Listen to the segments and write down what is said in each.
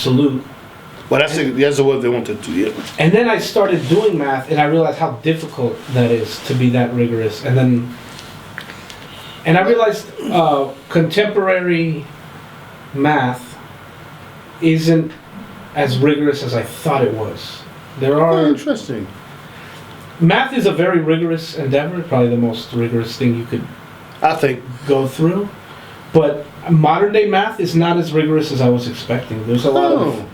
absolute. Well, that's the word they wanted to hear. And then I started doing math, and I realized how difficult that is to be that rigorous. And I realized contemporary math isn't as rigorous as I thought it was. There are interesting. Math is a very rigorous endeavor, probably the most rigorous thing you could, I think, go through. But modern day math is not as rigorous as I was expecting. There's a lot of.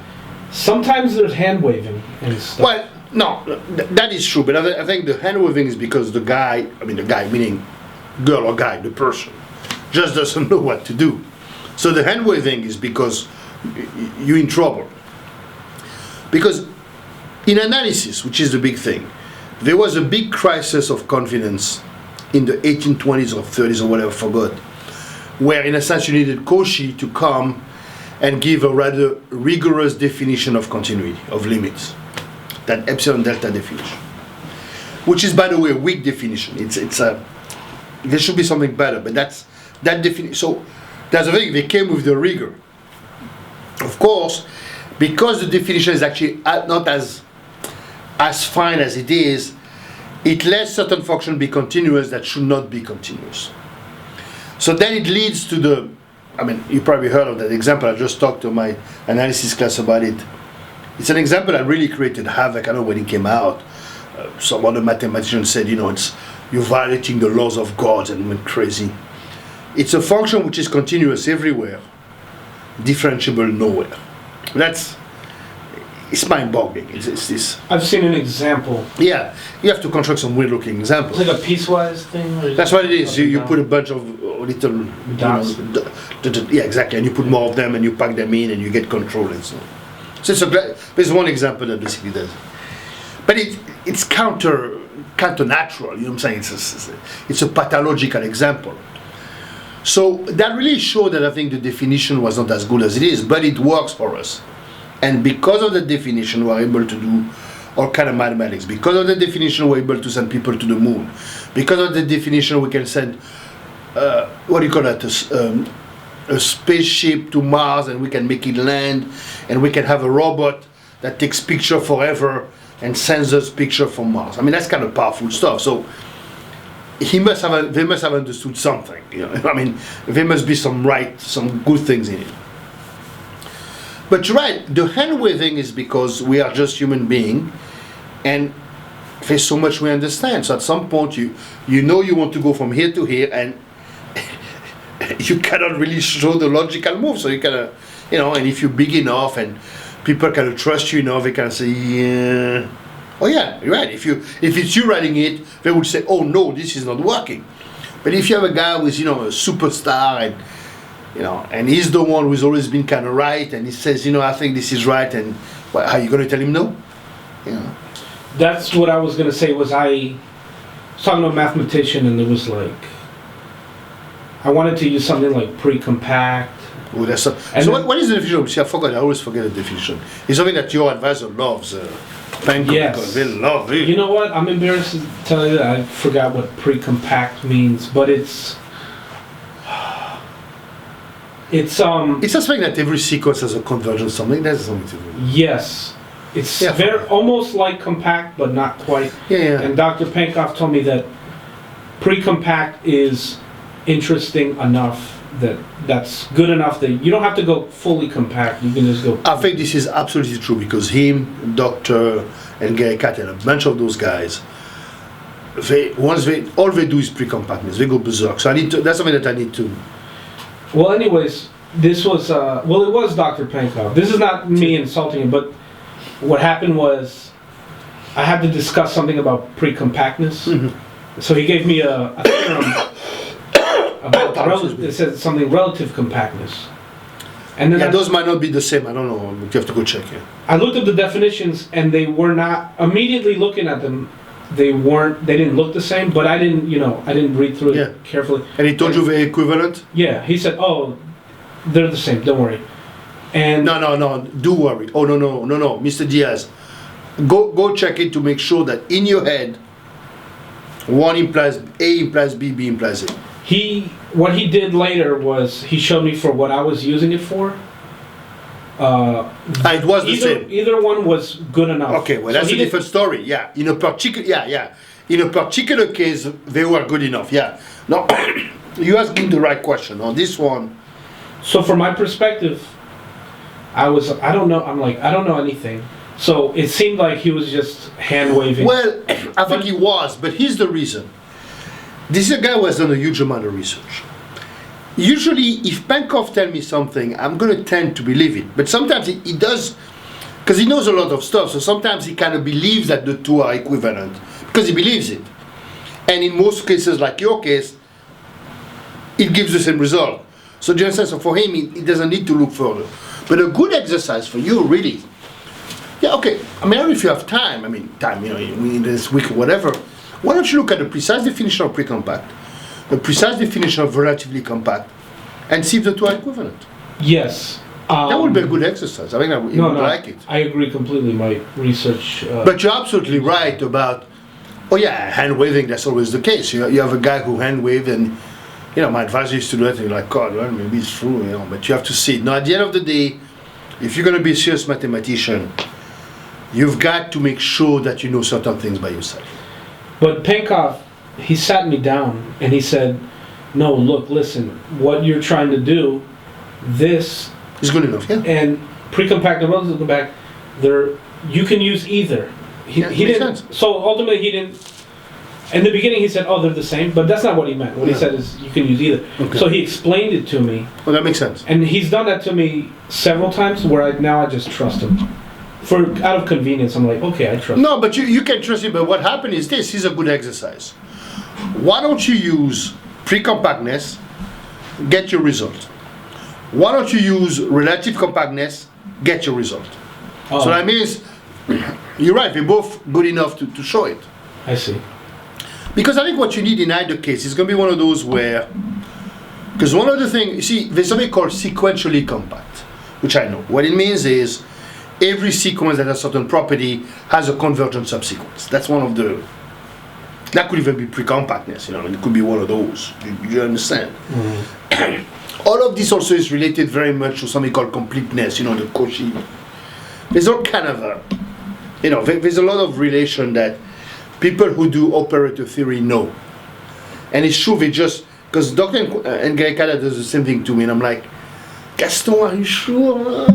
Sometimes there's hand waving and stuff. Well, no, that is true. But I think the hand waving is because the guy meaning girl or guy, the person, just doesn't know what to do. So the hand waving is because you're in trouble. Because in analysis, which is the big thing, there was a big crisis of confidence in the 1820s or 30s or whatever, I forgot, where in a sense you needed Cauchy to come and give a rather rigorous definition of continuity, of limits, that epsilon delta definition, which is, by the way, a weak definition. There should be something better, but that definition. So that's the thing. They came with the rigor. Of course, because the definition is actually not as fine as it is, it lets certain functions be continuous that should not be continuous. So then it leads to you probably heard of that example. I just talked to my analysis class about it. It's an example that really created havoc. I know when it came out, some other mathematician said, you're violating the laws of God, and went crazy. It's a function which is continuous everywhere, differentiable nowhere. It's mind-boggling. It's this. I've seen an example. Yeah, you have to construct some weird-looking examples. It's like a piecewise thing? Or that's what it is. You put a bunch of little dots. Yeah, exactly. And you put more of them, and you pack them in, and you get control and so on. So there's one example that basically does. But it's counter-natural. You know what I'm saying? It's a pathological example. So that really showed that I think the definition was not as good as it is, but it works for us. And because of the definition, we're able to do all kind of mathematics. Because of the definition, we're able to send people to the moon. Because of the definition, we can send, a spaceship to Mars, and we can make it land, and we can have a robot that takes picture forever and sends us picture from Mars. That's kind of powerful stuff. So they must have understood something. There must be some good things in it. But you're right, the hand waving is because we are just human beings, and there's so much we understand. So at some point you want to go from here to here, and you cannot really show the logical move. So you kind of, and if you're big enough and people kind of trust you enough, they can say, yeah, oh yeah, you're right. If it's you writing it, they would say, oh no, this is not working. But if you have a guy who's a superstar, and and he's the one who's always been kind of right, and he says, I think this is right, and are you going to tell him no? That's what I was going to say. I was talking to a mathematician, and it was like, I wanted to use something like pre-compact. Oh, so what is the definition? See, I forgot. I always forget the definition. It's something that your advisor loves. Yes. They love it. You know what? I'm embarrassed to tell you that I forgot what pre-compact means, but it's something that every sequence has a convergence. Something that's something to do. Yes, it's very almost like compact, but not quite. Yeah. And Dr. Pankoff told me that pre-compact is interesting enough that's good enough that you don't have to go fully compact. You can just go. I think this is absolutely true because him, Doctor, and Gary Catt, and a bunch of those guys, all they do is pre-compactness. They go berserk. So that's something that I need to. Well, anyways, this was, it was Dr. Pankoff. This is not me insulting him, but what happened was I had to discuss something about pre-compactness. Mm-hmm. So he gave me a theorem about it said something relative compactness. And then those might not be the same. I don't know. You have to go check it. I looked up the definitions, and they were not, immediately looking at them, they didn't look the same, but I didn't read through it carefully. And he told you they're equivalent? Yeah, he said, oh, they're the same, don't worry. And No, do worry. Oh, no, Mr. Diaz. Go check it to make sure that in your head, A implies B, B implies A. What he did later was, he showed me for what I was using it for. It was the same. Either one was good enough. Okay, well, So that's he a did- different story. Yeah, in a particular, in a particular case, they were good enough. Yeah. No, you asking the right question on this one. So from my perspective, I don't know. I'm like, I don't know anything. So it seemed like he was just hand waving. Well, I think he was, but here's the reason. This is a guy who has done a huge amount of research. Usually, if Penkov tells me something, I'm going to tend to believe it. But sometimes he does, because he knows a lot of stuff, so sometimes he kind of believes that the two are equivalent, because he believes it. And in most cases, like your case, it gives the same result. So, do you understand? So for him, he doesn't need to look further. But a good exercise for you, really, yeah, okay, I mean, if you have time, in this week or whatever, why don't you look at the precise definition of pre-compact, the precise definition of relatively compact, and see if the two are equivalent. Yes. That would be a good exercise. I think you would like it. I agree completely. My research. But you're absolutely right about, hand waving, that's always the case. You have a guy who hand waved, and, my advisor used to do it, and you're like, God, well, maybe it's true, but you have to see it. Now, at the end of the day, if you're going to be a serious mathematician, you've got to make sure that you know certain things by yourself. But Penkov, he sat me down and he said, no, look, listen, what you're trying to do, this It's good enough, yeah? and pre-compact and relative compact, you can use either. He Makes didn't. sense. So ultimately, he didn't. In the beginning, he said, "Oh, they're the same," but that's not what he meant. What he said is, "You can use either." Okay. So he explained it to me, Well, that makes sense. and he's done that to me several times. Where I just trust him, out of convenience. I'm like, okay, I trust. him. No, but you can trust him. But what happened is this is a good exercise. Why don't you use pre-compactness, get your result? Why don't you use relative compactness, get your result? Oh, So that means, you're right, they're both good enough to show it. I see. Because I think what you need in either case is going to be one of those where, because one of the things, you see, there's something called sequentially compact, which I know. What it means is every sequence that has a certain property has a convergent subsequence. That's one of the, that could even be pre-compactness, it could be one of those. You understand? Mm-hmm. All of this also is related very much to something called completeness, the Cauchy. There's all kind of a, there's a lot of relation that people who do operator theory know. And it's true, because Dr. Ngekala does the same thing to me, and I'm like, Gaston, are you sure?